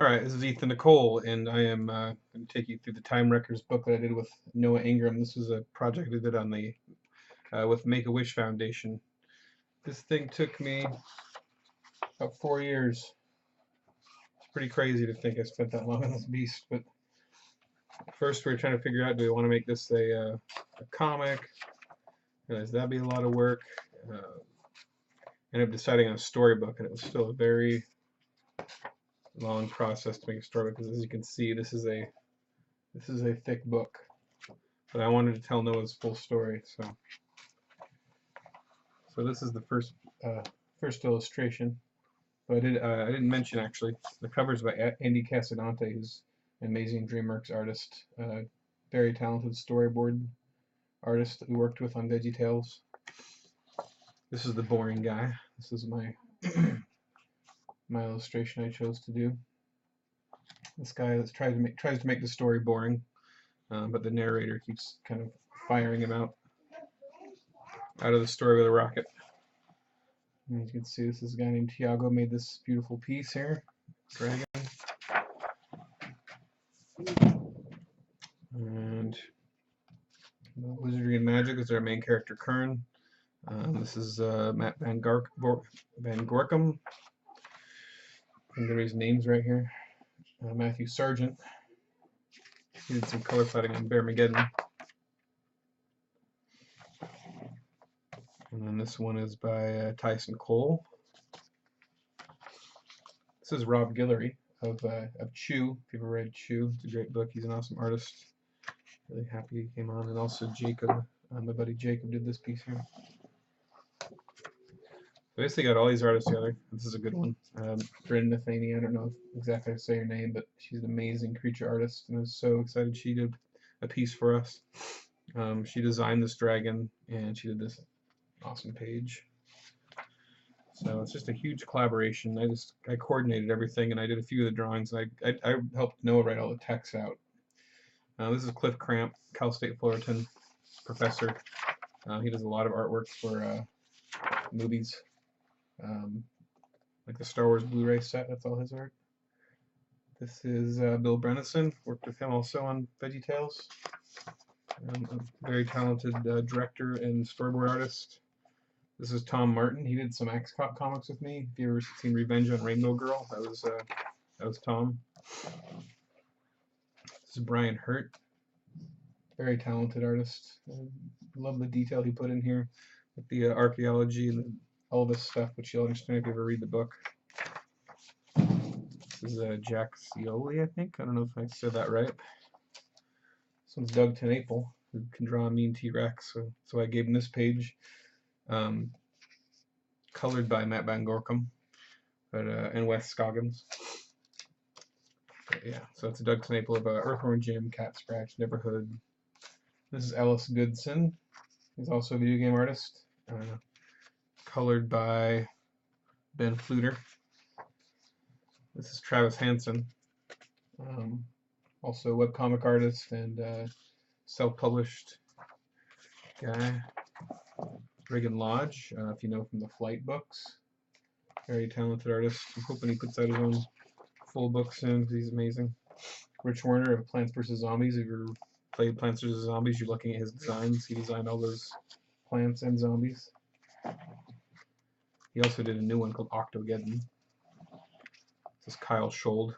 Alright, this is Ethan Nicole, and I am going to take you through the Time Wreckers book that I did with Noah Ingram. This was a project I did on the with Make-A-Wish Foundation. This thing took me about 4 years. It's pretty crazy to think I spent that long on this beast, but first we were trying to figure out, do we want to make this a comic? Realized that'd be a lot of work. Ended up deciding on a storybook, and it was still a very long process to make a storybook, because as you can see, this is a thick book. But I wanted to tell Noah's full story, so this is the first illustration. So I didn't mention actually the cover's by Andy Casadante, who's an amazing DreamWorks artist, very talented storyboard artist that we worked with on VeggieTales. This is the boring guy. This is my my illustration I chose to do. This guy that tries to make the story boring, but the narrator keeps kind of firing him out of the story with a rocket. And as you can see, this is a guy named Tiago made this beautiful piece here, dragon. And Wizardry and Magic is our main character, Kern. This is Matt Van Gorkum. I'm gonna read his names right here. Matthew Sargent. He did some color fighting on Bearmageddon. And then this one is by Tyson Cole. This is Rob Guillory of Chew. If you've ever read Chew, it's a great book. He's an awesome artist. Really happy he came on. And also Jacob, my buddy Jacob did this piece here. I basically got all these artists together. This is a good one. Bryn Nathany, I don't know exactly how to say her name, but she's an amazing creature artist, and I was so excited she did a piece for us. She designed this dragon, and she did this awesome page. So it's just a huge collaboration. I coordinated everything, and I did a few of the drawings. I helped Noah write all the text out. This is Cliff Cramp, Cal State Fullerton professor. He does a lot of artwork for movies, like the Star Wars Blu-ray set. That's all his art. This is Bill Brennison. Worked with him also on VeggieTales. A very talented director and storyboard artist. This is Tom Martin. He did some X-Cop comics with me. If you ever seen Revenge on Rainbow Girl, that was Tom. This is Brian Hurt. Very talented artist. Love the detail he put in here with the archaeology and all this stuff, which you'll understand if you ever read the book. This is Jack Scioli, I think. I don't know if I said that right. This one's Doug TenNapel, who can draw a mean T-Rex, so I gave him this page. Colored by Matt Van Gorkum, and Wes Scoggins. But yeah, so it's Doug TenNapel of Earthworm Jim, Cat Scratch, Neighborhood. This is Ellis Goodson. He's also a video game artist. Colored by Ben Fluter. This is Travis Hansen, also a webcomic artist and self-published guy. Reagan Lodge, if you know from the Flight books. Very talented artist. I'm hoping he puts out his own full book soon because he's amazing. Rich Werner of Plants vs. Zombies. If you've played Plants vs. Zombies, you're looking at his designs. He designed all those plants and zombies. He also did a new one called Octogeddon. This is Kyle Schold.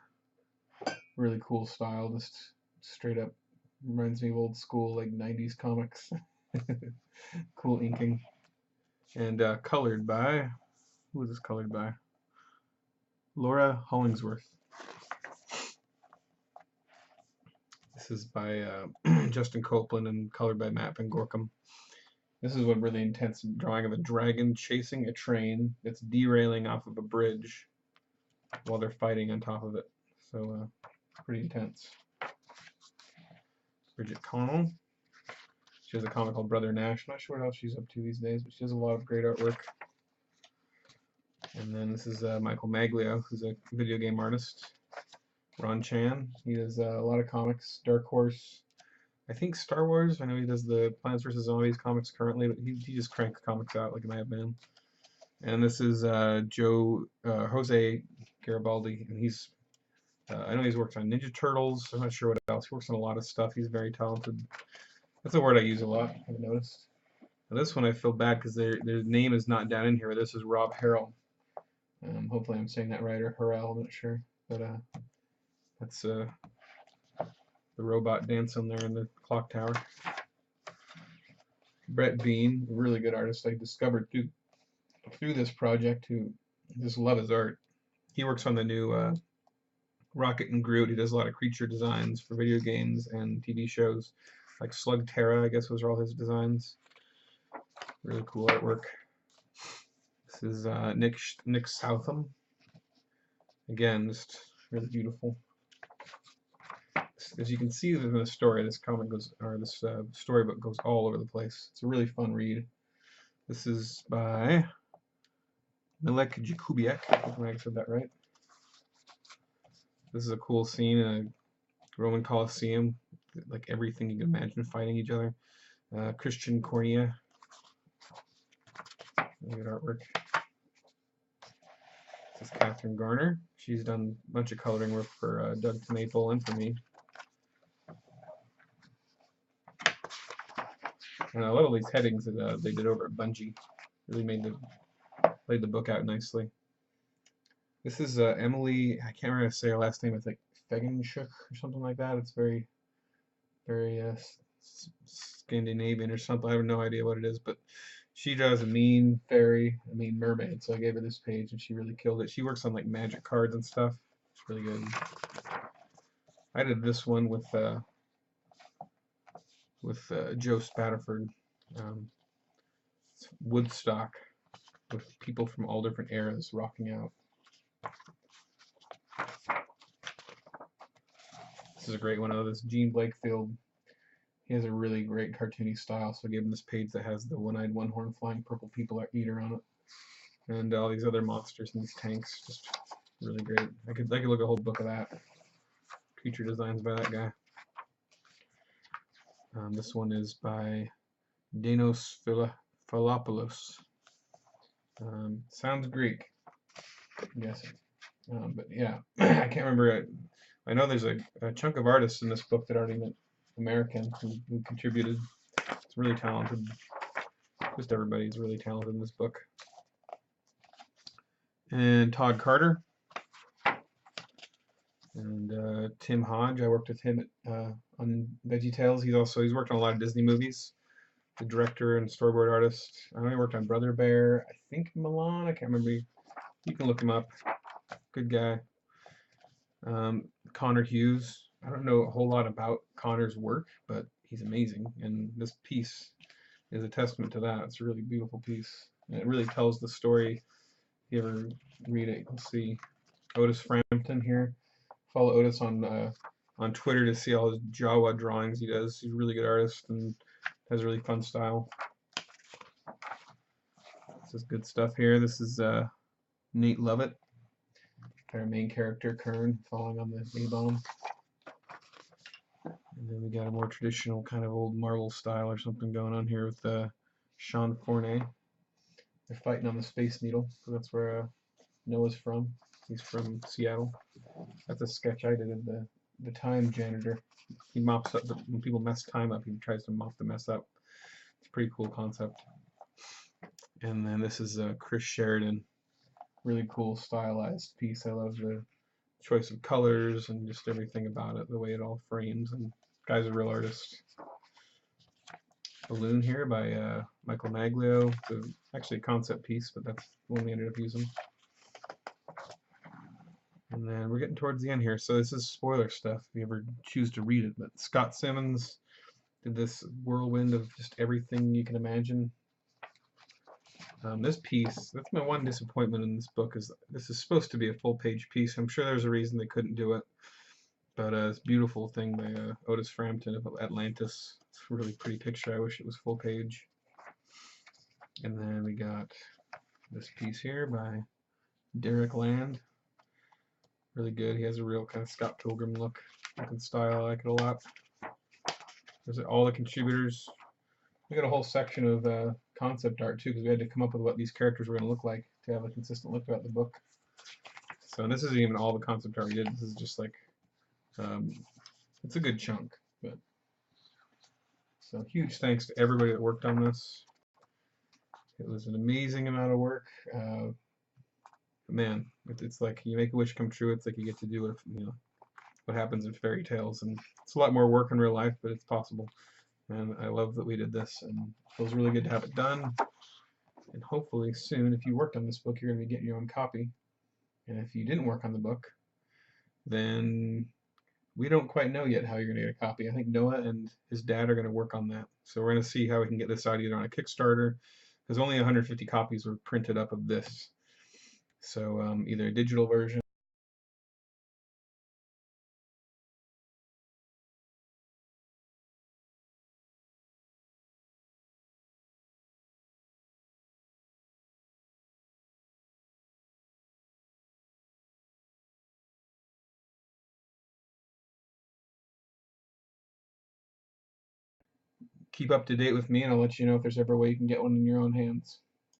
Really cool style. Just straight up reminds me of old school, like 90s comics. Cool inking. And colored by, who is this colored by? Laura Hollingsworth. This is by Justin Copeland and colored by Matt Van Gorkum. This is one really intense drawing of a dragon chasing a train that's derailing off of a bridge while they're fighting on top of it. So pretty intense. Bridget Connell. She has a comic called Brother Nash. I'm not sure what else she's up to these days, but she has a lot of great artwork. And then this is Michael Maglio, who's a video game artist. Ron Chan, he does a lot of comics. Dark Horse, I think Star Wars. I know he does the Plants vs. Zombies comics currently, but he just cranks comics out like a madman. And this is Jose Garibaldi, and he's I know he's worked on Ninja Turtles. I'm not sure what else. He works on a lot of stuff. He's very talented. That's a word I use a lot, I've noticed. Now this one I feel bad because their name is not down in here. This is Rob Harrell. Hopefully I'm saying that right, or Harrell, I'm not sure. But that's the robot dancing there in the clock tower. Brett Bean, a really good artist I discovered through this project, who just love his art. He works on the new Rocket and Groot. He does a lot of creature designs for video games and TV shows, like Slugterra, I guess, was all his designs. Really cool artwork. This is Nick Southam. Again, just really beautiful. As you can see in the story, this comic goes, or this storybook goes all over the place. It's a really fun read. This is by Milek Jakubiak. I think I said that right. This is a cool scene in a Roman Colosseum, like everything you can imagine fighting each other. Christian Cornea. Really good artwork. This is Catherine Garner. She's done a bunch of coloring work for Doug TeMaple and for me. And a lot of these headings that they did over at Bungie really laid the book out nicely. This is Emily, I can't remember how to say her last name. It's like Fegenschuk or something like that. It's very Scandinavian or something. I have no idea what it is, but she does a mean fairy, a mean mermaid. So I gave her this page, and she really killed it. She works on like magic cards and stuff. It's really good. I did this one with Joe Spatterford. It's Woodstock with people from all different eras rocking out. This is a great one. Oh, this Gene Blakefield. He has a really great cartoony style, so I gave him this page that has the one-eyed, one-horned flying purple people eater on it, and all these other monsters and these tanks. Just really great. I could look at a whole book of that. Creature designs by that guy. This one is by Danos Philopoulos. Sounds Greek, I'm guessing. But yeah, I can't remember. I know there's a chunk of artists in this book that aren't even American who contributed. It's really talented. Just everybody's really talented in this book. And Todd Carter. And Tim Hodge. I worked with him on VeggieTales. He's worked on a lot of Disney movies. The director and storyboard artist. I know he worked on Brother Bear. I think Milan. I can't remember. You can look him up. Good guy. Connor Hughes. I don't know a whole lot about Connor's work, but he's amazing, and this piece is a testament to that. It's a really beautiful piece, and it really tells the story. If you ever read it, you'll see Otis Frampton here. Follow Otis on Twitter to see all his Jawa drawings he does. He's a really good artist and has a really fun style. This is good stuff here. This is Nate Lovett, our main character, Kern, falling on the A-bomb. And then we got a more traditional kind of old Marvel style or something going on here with Sean Fournier. They're fighting on the Space Needle, so that's where Noah's from. He's from Seattle. That's a sketch I did of the time janitor. He mops up when people mess time up. He tries to mop the mess up. It's a pretty cool concept. And then this is Chris Sheridan. Really cool stylized piece. I love the choice of colors and just everything about it, the way it all frames. And guy's a real artist. Balloon here by Michael Maglio. It's actually a concept piece, but that's the one we ended up using. And then we're getting towards the end here, so this is spoiler stuff if you ever choose to read it. But Scott Simmons did this whirlwind of just everything you can imagine. This piece, that's my one disappointment in this book, is this is supposed to be a full-page piece. I'm sure there's a reason they couldn't do it. But this beautiful thing by Otis Frampton of Atlantis. It's a really pretty picture. I wish it was full page. And then we got this piece here by Derek Land. Really good. He has a real kind of Scott Pilgrim look and style. I like it a lot. There's all the contributors. We got a whole section of concept art too, because we had to come up with what these characters were going to look like to have a consistent look throughout the book. So this isn't even all the concept art we did. This is just like, it's a good chunk. But so huge thanks to everybody that worked on this. It was an amazing amount of work. Man, it's like you make a wish come true. It's like you get to do what, what happens in fairy tales, and it's a lot more work in real life, but it's possible. And I love that we did this, and it feels really good to have it done. And hopefully soon, if you worked on this book, you're going to be getting your own copy. And if you didn't work on the book, then we don't quite know yet how you're going to get a copy. I think Noah and his dad are going to work on that. So we're going to see how we can get this out either on a Kickstarter, because only 150 copies were printed up of this. So either a digital version. Keep up to date with me, and I'll let you know if there's ever a way you can get one in your own hands.